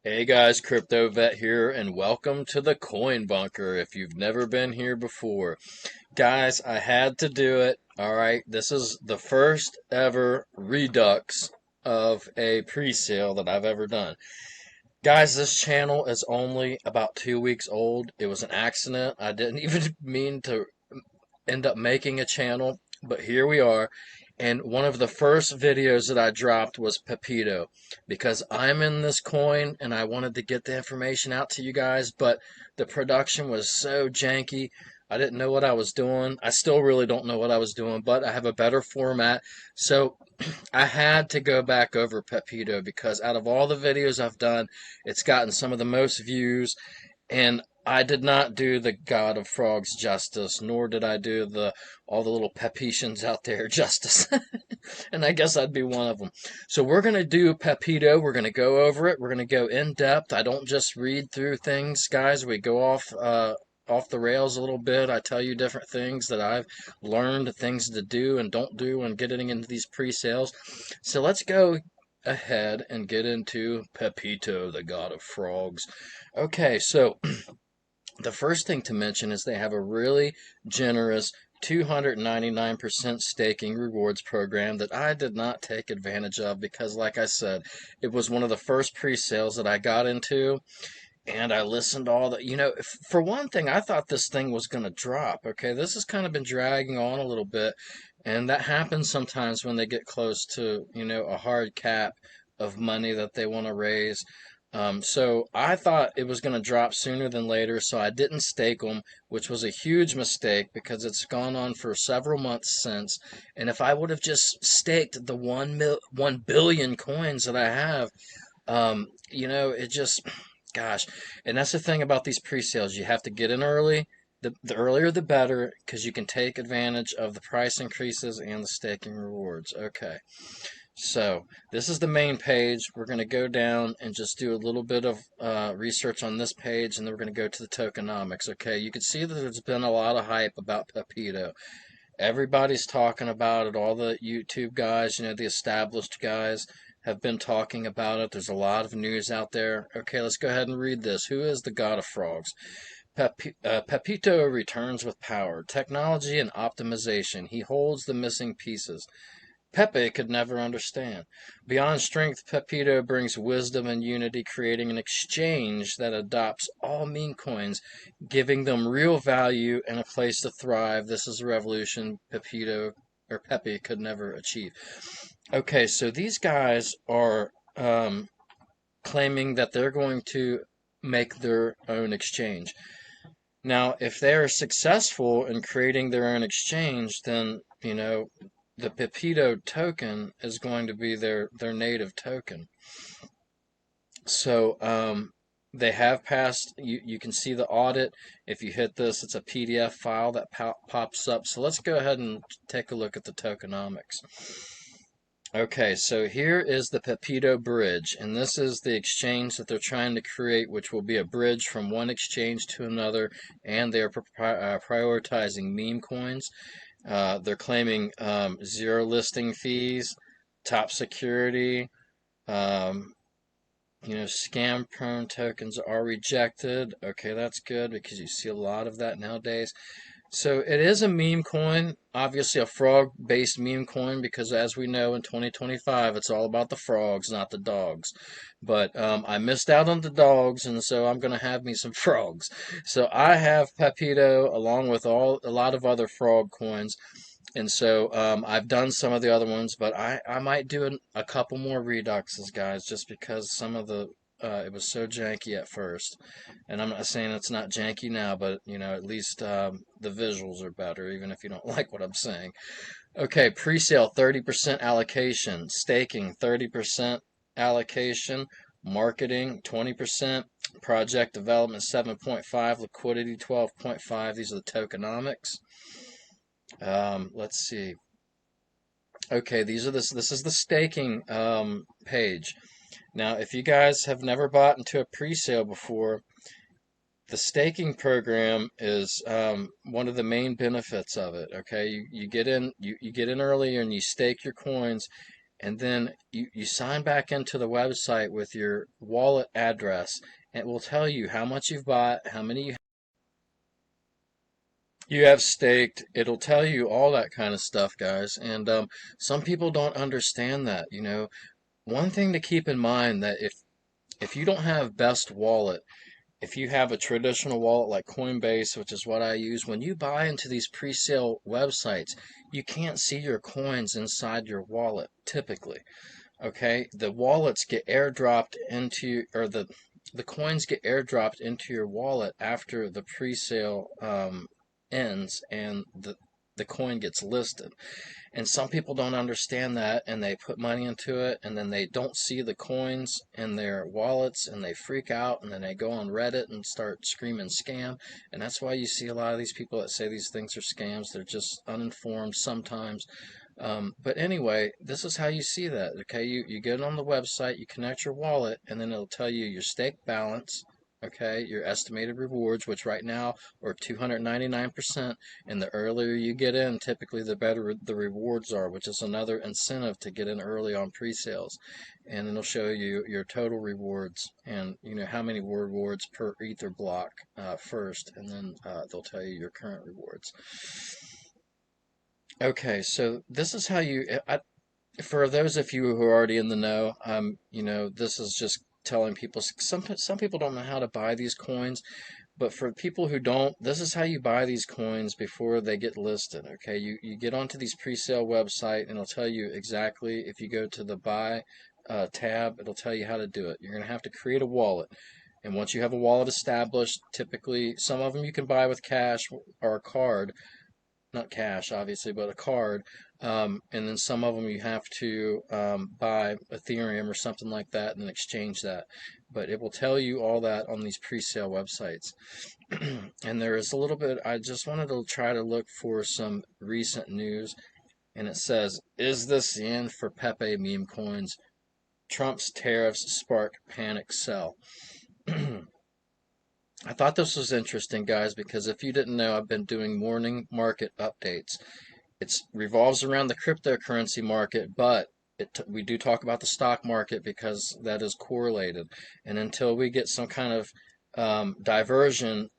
Hey guys, Crypto Vet here, and welcome to the Coin Bunker if you've never been here before. Guys, I had to do it. Alright, this is the first ever Redux of a pre-sale that I've ever done. Guys, this channel is only about 2 weeks old. It was an accident. I didn't even mean to end up making a channel, but here we are. And one of the first videos that I dropped was Pepeto because I'm in this coin and I wanted to get the information out to you guys, but the production was so janky. I didn't know what I was doing. I still really don't know what I was doing, but I have a better format. So I had to go back over Pepeto because out of all the videos I've done, it's gotten some of the most views, and I did not do the God of Frogs justice, nor did I do the all the little Pepetians out there justice. And I guess I'd be one of them. So we're going to do Pepeto. We're going to go over it. We're going to go in depth. I don't just read through things, guys. We go off the rails a little bit. I tell you different things that I've learned, things to do and don't do when getting into these pre-sales. So let's go ahead and get into Pepeto, the God of Frogs. Okay, so the first thing to mention is they have a really generous 299% staking rewards program that I did not take advantage of because, like I said, it was one of the first pre-sales that I got into, and I listened to all the, for one thing, I thought this thing was going to drop. Okay, this has kind of been dragging on a little bit, and that happens sometimes when they get close to, a hard cap of money that they want to raise. So I thought it was going to drop sooner than later, so I didn't stake them, which was a huge mistake because it's gone on for several months since. And if I would have just staked the 1 billion coins that I have, it just, gosh. And that's the thing about these pre-sales. You have to get in early. The earlier the better because you can take advantage of the price increases and the staking rewards. Okay. So this is the main page. We're going to go down and just do a little bit of research on this page, and then we're going to go to the tokenomics. Okay, you can see that there's been a lot of hype about Pepeto. Everybody's talking about it. All the YouTube guys, the established guys, have been talking about it. There's a lot of news out there. Okay, let's go ahead and read this. Who is the God of Frogs? Pepeto returns with power, technology, and optimization. He holds the missing pieces. Pepe could never understand. Beyond strength, Pepeto brings wisdom and unity, creating an exchange that adopts all meme coins, giving them real value and a place to thrive. This is a revolution Pepe could never achieve. Okay, so these guys are claiming that they're going to make their own exchange. Now, if they're successful in creating their own exchange, then, the Pepeto token is going to be their native token. So they have passed, you can see the audit. If you hit this, it's a PDF file that pops up. So let's go ahead and take a look at the tokenomics. Okay, so here is the Pepeto bridge, and this is the exchange that they're trying to create, which will be a bridge from one exchange to another, and they're prioritizing meme coins. They're claiming zero listing fees, top security, scam-prone tokens are rejected. Okay, that's good because you see a lot of that nowadays. So it is a meme coin, obviously a frog-based meme coin, because as we know in 2025, it's all about the frogs, not the dogs. But I missed out on the dogs, and so I'm going to have me some frogs. So I have Pepeto along with a lot of other frog coins. And so I've done some of the other ones, but I might do a couple more reduxes, guys, just because some of the it was so janky at first. And I'm not saying it's not janky now, but at least the visuals are better, even if you don't like what I'm saying. Okay, pre-sale 30% allocation, staking 30% allocation, marketing 20%, project development 7.5, liquidity 12.5. These are the tokenomics. Let's see. Okay, this is the staking page. Now, if you guys have never bought into a pre-sale before, the staking program is one of the main benefits of it. Okay, you get in early and you stake your coins, and then you sign back into the website with your wallet address, and it will tell you how much you've bought, how many you have staked. It'll tell you all that kind of stuff, guys. And some people don't understand that. One thing to keep in mind that if you don't have best wallet, if you have a traditional wallet like Coinbase, which is what I use, when you buy into these pre-sale websites, you can't see your coins inside your wallet typically. Okay, the wallets get airdropped into, or the coins get airdropped into your wallet after the pre-sale ends and the coin gets listed. And some people don't understand that, and they put money into it, and then they don't see the coins in their wallets, and they freak out, and then they go on Reddit and start screaming scam. And that's why you see a lot of these people that say these things are scams. They're just uninformed sometimes. But anyway, this is how you see that. Okay, you get on the website, you connect your wallet, and then it'll tell you your stake balance. Okay, your estimated rewards, which right now are 299%, and the earlier you get in, typically the better the rewards are, which is another incentive to get in early on pre-sales. And it'll show you your total rewards and how many rewards per ether block first, and then they'll tell you your current rewards. Okay, so this is how for those of you who are already in the know, this is just telling people. Some people don't know how to buy these coins, but for people who don't, this is how you buy these coins before they get listed. Okay, you get onto these pre-sale website, and it'll tell you exactly. If you go to the buy tab, it'll tell you how to do it. You're gonna have to create a wallet. And once you have a wallet established, typically some of them you can buy with cash or a card, not cash, obviously, but a card. And then some of them you have to buy Ethereum or something like that and then exchange that. But it will tell you all that on these pre-sale websites. And there is a little bit, I just wanted to try to look for some recent news. And it says, is this the end for Pepe meme coins? Trump's tariffs spark panic sell. I thought this was interesting, guys, because if you didn't know, I've been doing morning market updates. It revolves around the cryptocurrency market, but we do talk about the stock market because that is correlated. And until we get some kind of diversion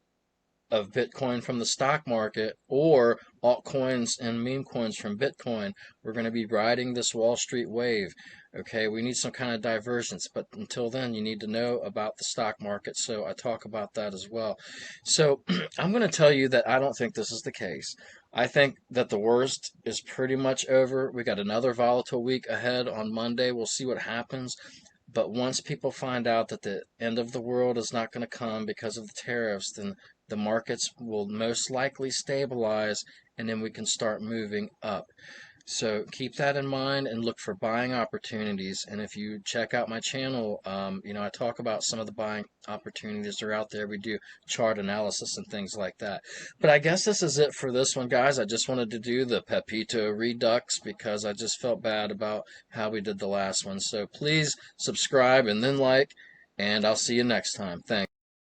of Bitcoin from the stock market or altcoins and meme coins from Bitcoin, we're going to be riding this Wall Street wave. Okay, we need some kind of divergence, but until then, you need to know about the stock market. So I talk about that as well. So I'm going to tell you that I don't think this is the case. I think that the worst is pretty much over. We got another volatile week ahead on Monday. We'll see what happens. But once people find out that the end of the world is not going to come because of the tariffs, then the markets will most likely stabilize, and then we can start moving up. So keep that in mind and look for buying opportunities. And if you check out my channel, I talk about some of the buying opportunities that are out there. We do chart analysis and things like that. But I guess this is it for this one, guys. I just wanted to do the Pepeto Redux because I just felt bad about how we did the last one. So please subscribe and then like, and I'll see you next time. Thanks.